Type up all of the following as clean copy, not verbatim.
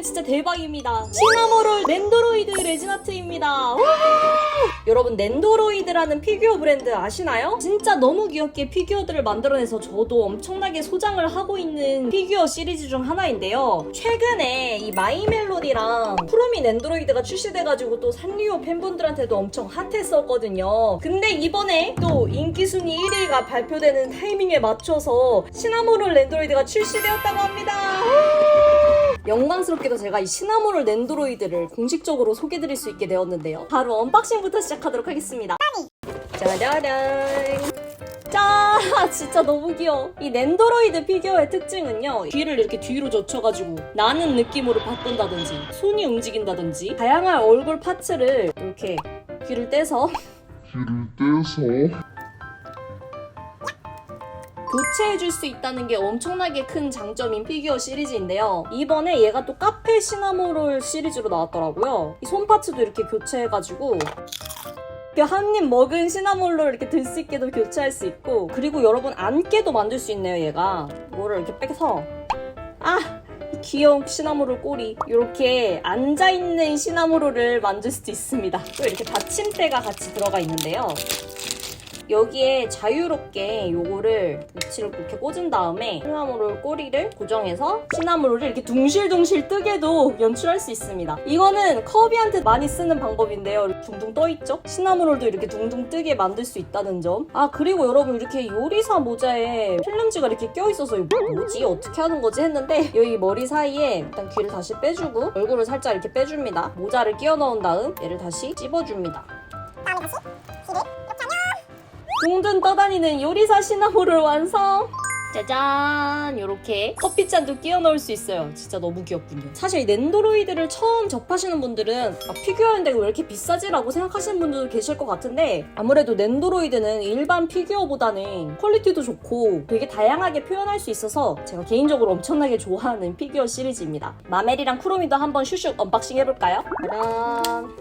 진짜 대박입니다. 시나모롤 낸도로이드 레진아트입니다. 여러분 낸도로이드라는 피규어 브랜드 아시나요? 진짜 너무 귀엽게 피규어들을 만들어내서 저도 엄청나게 소장을 하고 있는 피규어 시리즈 중 하나인데요. 최근에 이 마이멜로디랑 쿠로미 낸도로이드가 출시돼가지고 또 산리오 팬분들한테도 엄청 핫했었거든요. 근데 이번에 또 인기순위 1위가 발표되는 타이밍에 맞춰서 시나모롤 낸도로이드가 출시되었다고 합니다. 영광스럽게도 제가 이 시나모롤 낸도로이드를 공식적으로 소개드릴 수 있게 되었는데요. 바로 언박싱부터 시작하도록 하겠습니다. 짜라란! 짠! 진짜 너무 귀여워. 이 낸도로이드 피규어의 특징은요, 귀를 이렇게 뒤로 젖혀가지고 나는 느낌으로 바꾼다든지 손이 움직인다든지 다양한 얼굴 파츠를 이렇게 귀를 떼서 교체해줄 수 있다는 게 엄청나게 큰 장점인 피규어 시리즈인데요. 이번에 얘가 또 카페 시나모롤 시리즈로 나왔더라고요. 이 손파츠도 이렇게 교체해가지고 한 입 먹은 시나모롤을 이렇게 들 수 있게도 교체할 수 있고, 그리고 여러분 안개도 만들 수 있네요. 얘가 이거를 이렇게 빼서 이 귀여운 시나모롤 꼬리, 이렇게 앉아있는 시나모롤을 만들 수도 있습니다. 또 이렇게 받침대가 같이 들어가 있는데요. 여기에 자유롭게 요거를 위치를 그렇게 꽂은 다음에 시나모롤 꼬리를 고정해서 시나모롤을 이렇게 둥실둥실 뜨게도 연출할 수 있습니다. 이거는 커비한테 많이 쓰는 방법인데요. 둥둥 떠있죠? 시나모롤도 이렇게 둥둥 뜨게 만들 수 있다는 점. 그리고 여러분 이렇게 요리사 모자에 필름지가 이렇게 껴있어서 이거 뭐지? 어떻게 하는 거지? 했는데 여기 머리 사이에 일단 귀를 다시 빼주고 얼굴을 살짝 이렇게 빼줍니다. 모자를 끼워 넣은 다음 얘를 다시 찝어줍니다. 다음에 다시 귀를 둥둥 떠다니는 요리사 시나모롤 완성! 짜잔! 요렇게 커피잔도 끼워 넣을 수 있어요. 진짜 너무 귀엽군요. 사실 낸도로이드를 처음 접하시는 분들은 피규어인데 왜 이렇게 비싸지? 라고 생각하시는 분들도 계실 것 같은데, 아무래도 낸도로이드는 일반 피규어보다는 퀄리티도 좋고 되게 다양하게 표현할 수 있어서 제가 개인적으로 엄청나게 좋아하는 피규어 시리즈입니다. 마멜이랑 쿠로미도 한번 슈슉 언박싱 해볼까요? 짜란!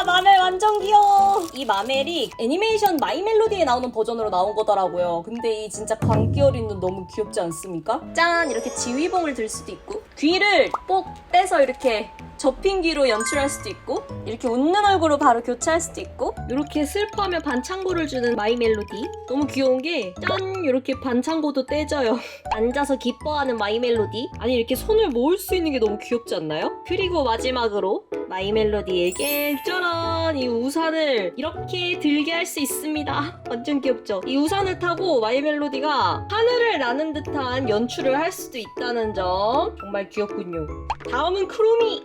마멜 완전 귀여워. 이 마멜이 애니메이션 마이멜로디에 나오는 버전으로 나온 거더라고요. 근데 이 진짜 광기 어린 눈 너무 귀엽지 않습니까? 짠! 이렇게 지휘봉을 들 수도 있고, 귀를 뽁 떼서 이렇게 접힌 귀로 연출할 수도 있고, 이렇게 웃는 얼굴로 바로 교체할 수도 있고, 이렇게 슬퍼하면 반창고를 주는 마이멜로디. 너무 귀여운 게 짠! 이렇게 반창고도 떼져요. 앉아서 기뻐하는 마이멜로디. 아니 이렇게 손을 모을 수 있는 게 너무 귀엽지 않나요? 그리고 마지막으로 마이멜로디에게 짜란! 이 우산을 이렇게 들게 할 수 있습니다. 완전 귀엽죠? 이 우산을 타고 마이멜로디가 하늘을 나는 듯한 연출을 할 수도 있다는 점 정말 귀엽군요. 다음은 크로미!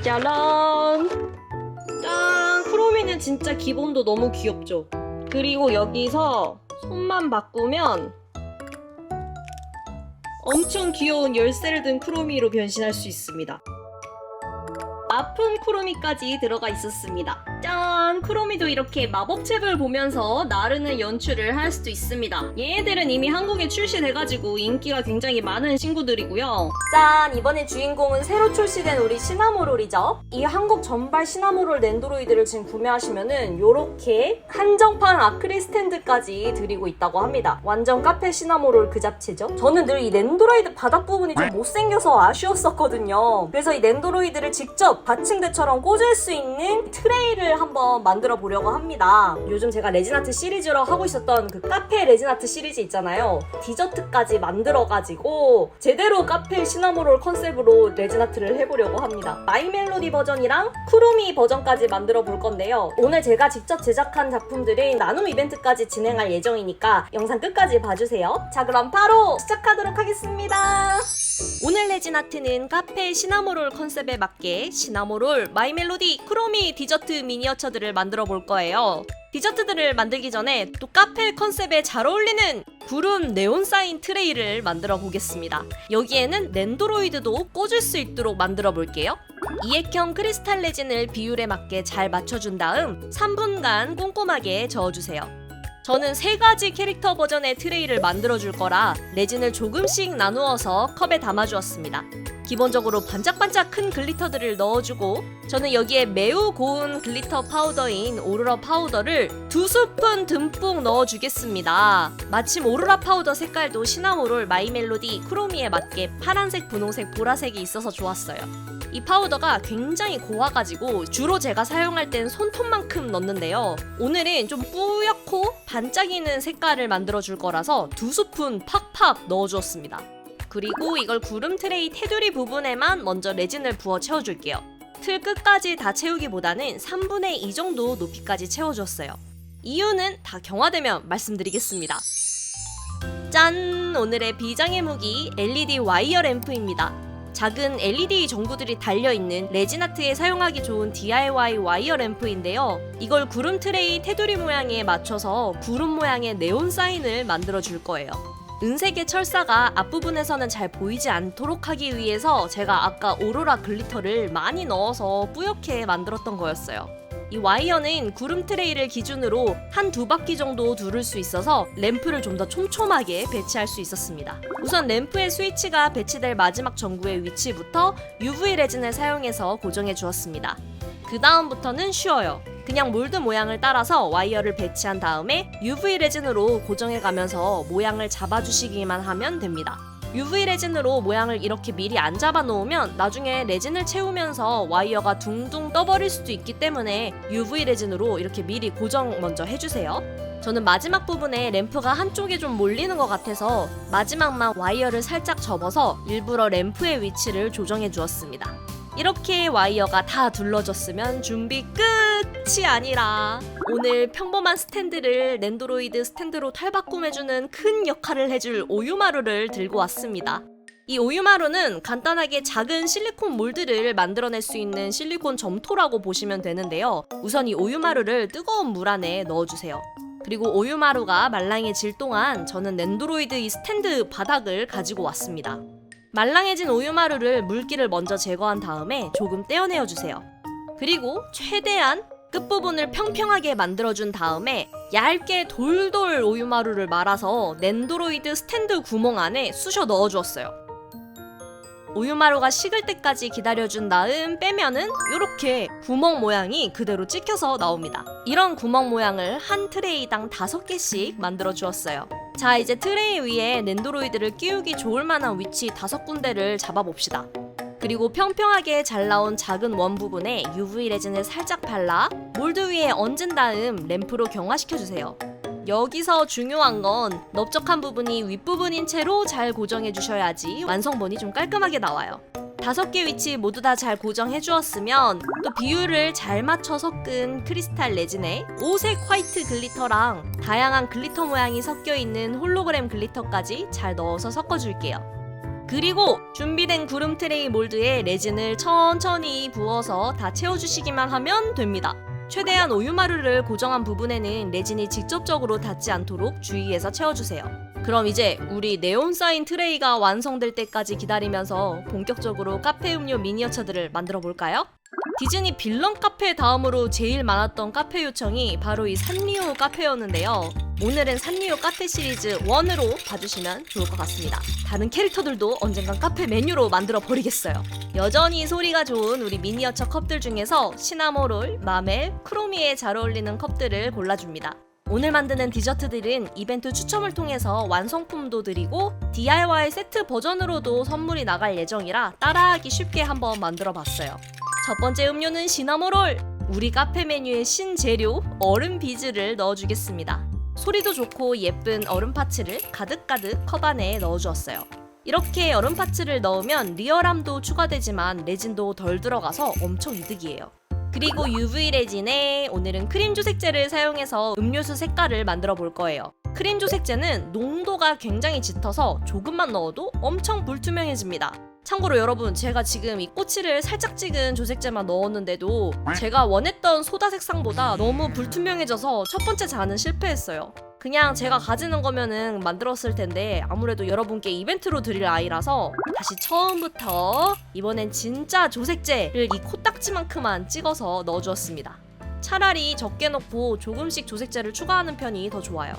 짜란! 짠! 크로미는 진짜 기본도 너무 귀엽죠? 그리고 여기서 손만 바꾸면 엄청 귀여운 열쇠를 든 크로미로 변신할 수 있습니다. 아픈 크로미까지 들어가 있었습니다. 짠! 크로미도 이렇게 마법책을 보면서 나르는 연출을 할 수도 있습니다. 얘네들은 이미 한국에 출시돼가지고 인기가 굉장히 많은 친구들이고요. 짠! 이번에 주인공은 새로 출시된 우리 시나모롤이죠. 이 한국 전발 시나모롤 낸도로이드를 지금 구매하시면은 요렇게 한정판 아크릴 스탠드까지 드리고 있다고 합니다. 완전 카페 시나모롤 그 잡채죠. 저는 늘 이 낸도로이드 바닥 부분이 좀 못생겨서 아쉬웠었거든요. 그래서 이 낸도로이드를 직접 받침대처럼 꽂을 수 있는 트레이를 한번 만들어 보려고 합니다. 요즘 제가 레진아트 시리즈로 하고 있었던 그 카페 레진아트 시리즈 있잖아요. 디저트까지 만들어가지고 제대로 카페 시나모롤 컨셉으로 레진아트를 해보려고 합니다. 마이멜로디 버전이랑 쿠로미 버전까지 만들어 볼 건데요. 오늘 제가 직접 제작한 작품들은 나눔 이벤트까지 진행할 예정이니까 영상 끝까지 봐주세요. 자, 그럼 바로 시작하도록 하겠습니다. 오늘 레진아트는 카페 시나모롤 컨셉에 맞게 시나모롤, 마이멜로디, 크로미 디저트 미니어처들을 만들어 볼 거예요. 디저트들을 만들기 전에 또 카페 컨셉에 잘 어울리는 구름 네온 사인 트레이를 만들어 보겠습니다. 여기에는 낸도로이드도 꽂을 수 있도록 만들어 볼게요. 이액형 크리스탈 레진을 비율에 맞게 잘 맞춰준 다음 3분간 꼼꼼하게 저어주세요. 저는 3가지 캐릭터 버전의 트레이를 만들어줄 거라 레진을 조금씩 나누어서 컵에 담아주었습니다. 기본적으로 반짝반짝 큰 글리터들을 넣어주고 저는 여기에 매우 고운 글리터 파우더인 오로라 파우더를 2스푼 듬뿍 넣어주겠습니다. 마침 오로라 파우더 색깔도 시나모롤, 마이멜로디, 크로미에 맞게 파란색, 분홍색, 보라색이 있어서 좋았어요. 이 파우더가 굉장히 고와가지고 주로 제가 사용할 땐 손톱만큼 넣는데요. 오늘은 좀 뿌옇고 반짝이는 색깔을 만들어줄 거라서 2스푼 팍팍 넣어주었습니다. 그리고 이걸 구름 트레이 테두리 부분에만 먼저 레진을 부어 채워줄게요. 틀 끝까지 다 채우기보다는 3분의 2 정도 높이까지 채워줬어요. 이유는 다 경화되면 말씀드리겠습니다. 짠! 오늘의 비장의 무기 LED 와이어 램프입니다. 작은 LED 전구들이 달려있는 레진아트에 사용하기 좋은 DIY 와이어 램프인데요. 이걸 구름 트레이 테두리 모양에 맞춰서 구름 모양의 네온 사인을 만들어줄 거예요. 은색의 철사가 앞부분에서는 잘 보이지 않도록 하기 위해서 제가 아까 오로라 글리터를 많이 넣어서 뿌옇게 만들었던 거였어요. 이 와이어는 구름 트레이를 기준으로 한 2바퀴 정도 두를 수 있어서 램프를 좀 더 촘촘하게 배치할 수 있었습니다. 우선 램프의 스위치가 배치될 마지막 전구의 위치부터 UV 레진을 사용해서 고정해 주었습니다. 그 다음부터는 쉬워요. 그냥 몰드 모양을 따라서 와이어를 배치한 다음에 UV 레진으로 고정해 가면서 모양을 잡아주시기만 하면 됩니다. UV 레진으로 모양을 이렇게 미리 안 잡아 놓으면 나중에 레진을 채우면서 와이어가 둥둥 떠버릴 수도 있기 때문에 UV 레진으로 이렇게 미리 고정 먼저 해주세요. 저는 마지막 부분에 램프가 한쪽에 좀 몰리는 것 같아서 마지막만 와이어를 살짝 접어서 일부러 램프의 위치를 조정해 주었습니다. 이렇게 와이어가 다 둘러졌으면 준비 끝이 아니라 오늘 평범한 스탠드를 랜드로이드 스탠드로 탈바꿈해주는 큰 역할을 해줄 오유마루를 들고 왔습니다. 이 오유마루는 간단하게 작은 실리콘 몰드를 만들어낼 수 있는 실리콘 점토라고 보시면 되는데요. 우선 이 오유마루를 뜨거운 물 안에 넣어주세요. 그리고 오유마루가 말랑해질 동안 저는 랜드로이드 이 스탠드 바닥을 가지고 왔습니다. 말랑해진 오유마루를 물기를 먼저 제거한 다음에 조금 떼어내어주세요. 그리고 최대한 끝부분을 평평하게 만들어준 다음에 얇게 돌돌 오유마루를 말아서 랜드로이드 스탠드 구멍 안에 쑤셔 넣어주었어요. 오유마루가 식을 때까지 기다려준 다음 빼면은 이렇게 구멍 모양이 그대로 찍혀서 나옵니다. 이런 구멍 모양을 한 트레이당 5개씩 만들어 주었어요. 자, 이제 트레이 위에 랜드로이드를 끼우기 좋을 만한 위치 5군데를 잡아봅시다. 그리고 평평하게 잘 나온 작은 원 부분에 UV 레진을 살짝 발라 몰드 위에 얹은 다음 램프로 경화시켜주세요. 여기서 중요한 건 넓적한 부분이 윗부분인 채로 잘 고정해 주셔야지 완성본이 좀 깔끔하게 나와요. 5개 위치 모두 다 잘 고정해 주었으면 또 비율을 잘 맞춰 섞은 크리스탈 레진에 오색 화이트 글리터랑 다양한 글리터 모양이 섞여 있는 홀로그램 글리터까지 잘 넣어서 섞어줄게요. 그리고 준비된 구름 트레이 몰드에 레진을 천천히 부어서 다 채워주시기만 하면 됩니다. 최대한 오유마루를 고정한 부분에는 레진이 직접적으로 닿지 않도록 주의해서 채워주세요. 그럼 이제 우리 네온 사인 트레이가 완성될 때까지 기다리면서 본격적으로 카페 음료 미니어처들을 만들어 볼까요? 디즈니 빌런 카페 다음으로 제일 많았던 카페 요청이 바로 이 산리오 카페였는데요. 오늘은 산리오 카페 시리즈 1으로 봐주시면 좋을 것 같습니다. 다른 캐릭터들도 언젠간 카페 메뉴로 만들어 버리겠어요. 여전히 소리가 좋은 우리 미니어처 컵들 중에서 시나모롤, 마멜, 크로미에 잘 어울리는 컵들을 골라줍니다. 오늘 만드는 디저트들은 이벤트 추첨을 통해서 완성품도 드리고 DIY 세트 버전으로도 선물이 나갈 예정이라 따라하기 쉽게 한번 만들어 봤어요. 첫 번째 음료는 시나모롤! 우리 카페 메뉴의 신재료 얼음 비즈를 넣어주겠습니다. 소리도 좋고 예쁜 얼음 파츠를 가득가득 컵 안에 넣어주었어요. 이렇게 얼음 파츠를 넣으면 리얼함도 추가되지만 레진도 덜 들어가서 엄청 이득이에요. 그리고 UV 레진에 오늘은 크림 조색제를 사용해서 음료수 색깔을 만들어 볼 거예요. 크림 조색제는 농도가 굉장히 짙어서 조금만 넣어도 엄청 불투명해집니다. 참고로 여러분, 제가 지금 이 꼬치를 살짝 찍은 조색제만 넣었는데도 제가 원했던 소다 색상보다 너무 불투명해져서 첫 번째 잔은 실패했어요. 그냥 제가 가지는 거면은 만들었을 텐데 아무래도 여러분께 이벤트로 드릴 아이라서 다시 처음부터 이번엔 진짜 조색제를 이 코딱지만큼만 찍어서 넣어주었습니다. 차라리 적게 넣고 조금씩 조색제를 추가하는 편이 더 좋아요.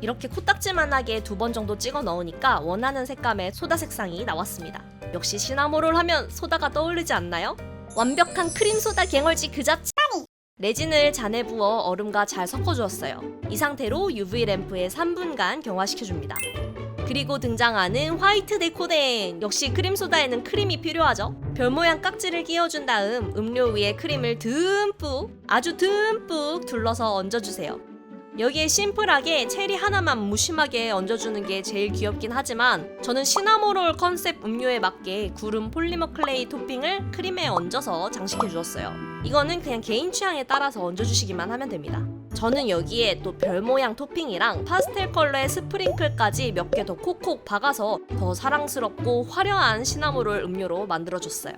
이렇게 코딱지만하게 2번 정도 찍어 넣으니까 원하는 색감의 소다 색상이 나왔습니다. 역시 시나모롤 하면 소다가 떠오르지 않나요? 완벽한 크림소다 갱얼지 그 자체! 레진을 잔에 부어 얼음과 잘 섞어주었어요. 이 상태로 UV 램프에 3분간 경화시켜줍니다. 그리고 등장하는 화이트 데코덴! 역시 크림소다에는 크림이 필요하죠? 별 모양 깍지를 끼워준 다음 음료 위에 크림을 듬뿍, 아주 듬뿍 둘러서 얹어주세요. 여기에 심플하게 체리 하나만 무심하게 얹어주는 게 제일 귀엽긴 하지만 저는 시나모롤 컨셉 음료에 맞게 구름 폴리머 클레이 토핑을 크림에 얹어서 장식해주었어요. 이거는 그냥 개인 취향에 따라서 얹어주시기만 하면 됩니다. 저는 여기에 또 별 모양 토핑이랑 파스텔 컬러의 스프링클까지 몇 개 더 콕콕 박아서 더 사랑스럽고 화려한 시나모롤 음료로 만들어줬어요.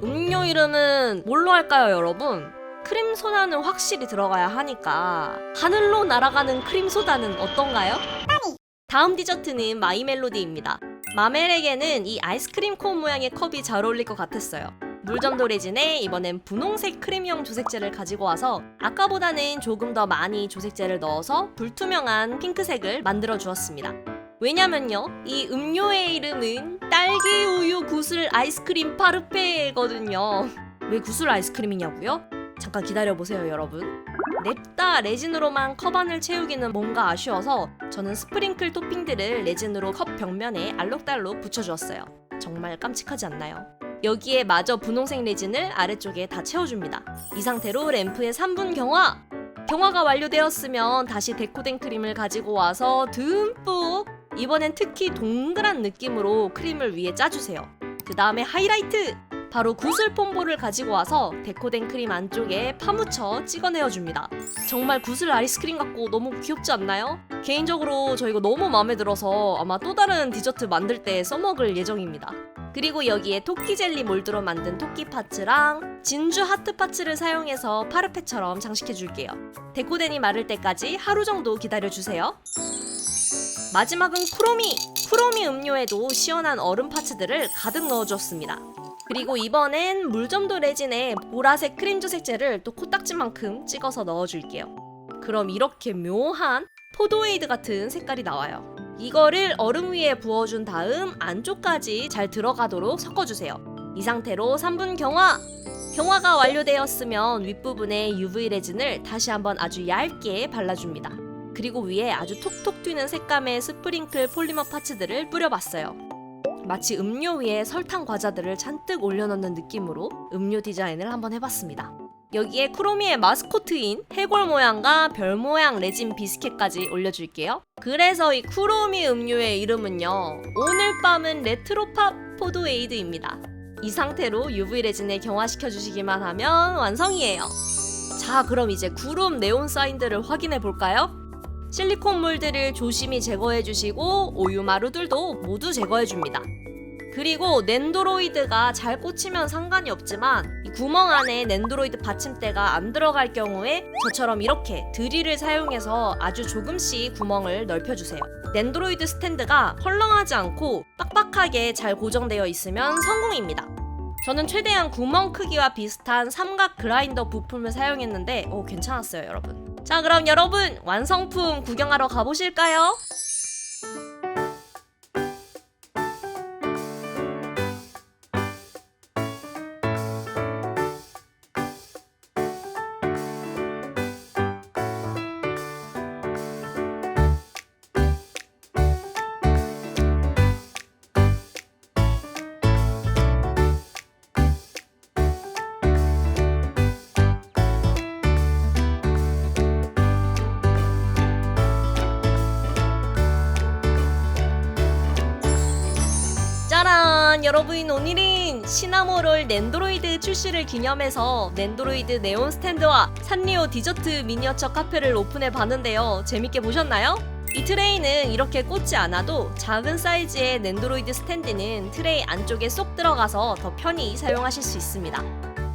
음료 이름은 뭘로 할까요, 여러분? 크림소다는 확실히 들어가야 하니까 하늘로 날아가는 크림소다는 어떤가요? 다음 디저트는 마이멜로디입니다. 마멜에게는 이 아이스크림 콘 모양의 컵이 잘 어울릴 것 같았어요. 물점도 레진에 이번엔 분홍색 크림형 조색제를 가지고 와서 아까보다는 조금 더 많이 조색제를 넣어서 불투명한 핑크색을 만들어 주었습니다. 왜냐면요, 이 음료의 이름은 딸기 우유 구슬 아이스크림 파르페거든요. 왜 구슬 아이스크림이냐고요? 잠깐 기다려보세요, 여러분. 냅다 레진으로만 컵 안을 채우기는 뭔가 아쉬워서 저는 스프링클 토핑들을 레진으로 컵 벽면에 알록달록 붙여주었어요. 정말 깜찍하지 않나요? 여기에 마저 분홍색 레진을 아래쪽에 다 채워줍니다. 이 상태로 램프에 3분 경화! 경화가 완료되었으면 다시 데코된 크림을 가지고 와서 듬뿍! 이번엔 특히 동그란 느낌으로 크림을 위에 짜주세요. 그 다음에 하이라이트! 바로 구슬 폼볼을 가지고 와서 데코된 크림 안쪽에 파묻혀 찍어내어줍니다. 정말 구슬 아이스크림 같고 너무 귀엽지 않나요? 개인적으로 저 이거 너무 마음에 들어서 아마 또 다른 디저트 만들 때 써먹을 예정입니다. 그리고 여기에 토끼 젤리 몰드로 만든 토끼 파츠랑 진주 하트 파츠를 사용해서 파르페처럼 장식해줄게요. 데코덴이 마를 때까지 하루 정도 기다려주세요. 마지막은 쿠로미! 쿠로미 음료에도 시원한 얼음 파츠들을 가득 넣어줬습니다. 그리고 이번엔 물점도 레진에 보라색 크림 조색제를 또 코딱지만큼 찍어서 넣어줄게요. 그럼 이렇게 묘한 포도에이드 같은 색깔이 나와요. 이거를 얼음 위에 부어준 다음 안쪽까지 잘 들어가도록 섞어주세요. 이 상태로 3분 경화! 경화가 완료되었으면 윗부분에 UV 레진을 다시 한번 아주 얇게 발라줍니다. 그리고 위에 아주 톡톡 튀는 색감의 스프링클 폴리머 파츠들을 뿌려봤어요. 마치 음료 위에 설탕 과자들을 잔뜩 올려놓는 느낌으로 음료 디자인을 한번 해봤습니다. 여기에 쿠로미의 마스코트인 해골 모양과 별 모양 레진 비스켓까지 올려줄게요. 그래서 이 쿠로미 음료의 이름은요, 오늘 밤은 레트로팝 포도에이드입니다. 이 상태로 UV 레진에 경화시켜주시기만 하면 완성이에요. 자, 그럼 이제 구름 네온 사인들을 확인해 볼까요? 실리콘 몰드를 조심히 제거해주시고 오유마루들도 모두 제거해줍니다. 그리고 낸도로이드가 잘 꽂히면 상관이 없지만 이 구멍 안에 낸도로이드 받침대가 안 들어갈 경우에 저처럼 이렇게 드릴을 사용해서 아주 조금씩 구멍을 넓혀주세요. 낸도로이드 스탠드가 헐렁하지 않고 빡빡하게 잘 고정되어 있으면 성공입니다. 저는 최대한 구멍 크기와 비슷한 삼각 그라인더 부품을 사용했는데 괜찮았어요, 여러분. 자, 그럼 여러분 완성품 구경하러 가보실까요? 짜란! 여러분, 오늘은 시나모롤 낸도로이드 출시를 기념해서 낸도로이드 네온 스탠드와 산리오 디저트 미니어처 카페를 오픈해 봤는데요. 재밌게 보셨나요? 이 트레이는 이렇게 꽂지 않아도 작은 사이즈의 낸도로이드 스탠드는 트레이 안쪽에 쏙 들어가서 더 편히 사용하실 수 있습니다.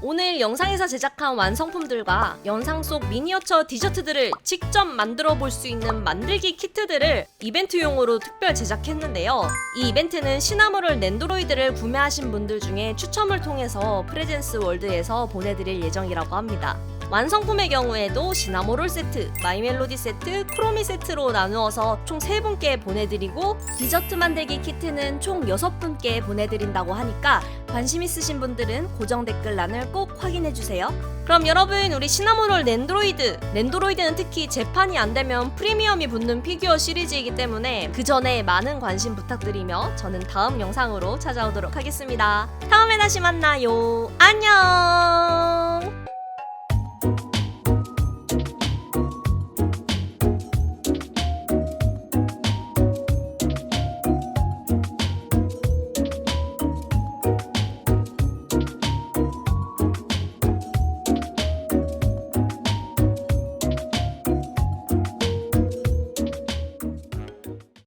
오늘 영상에서 제작한 완성품들과 영상 속 미니어처 디저트들을 직접 만들어 볼 수 있는 만들기 키트들을 이벤트용으로 특별 제작했는데요. 이 이벤트는 시나모롤 낸도로이드를 구매하신 분들 중에 추첨을 통해서 프레젠스 월드에서 보내드릴 예정이라고 합니다. 완성품의 경우에도 시나모롤 세트, 마이멜로디 세트, 크로미 세트로 나누어서 총 3분께 보내드리고 디저트 만들기 키트는 총 6분께 보내드린다고 하니까 관심 있으신 분들은 고정 댓글란을 꼭 확인해주세요. 그럼 여러분, 우리 시나모롤 랜드로이드는 특히 재판이 안되면 프리미엄이 붙는 피규어 시리즈이기 때문에 그 전에 많은 관심 부탁드리며 저는 다음 영상으로 찾아오도록 하겠습니다. 다음에 다시 만나요. 안녕.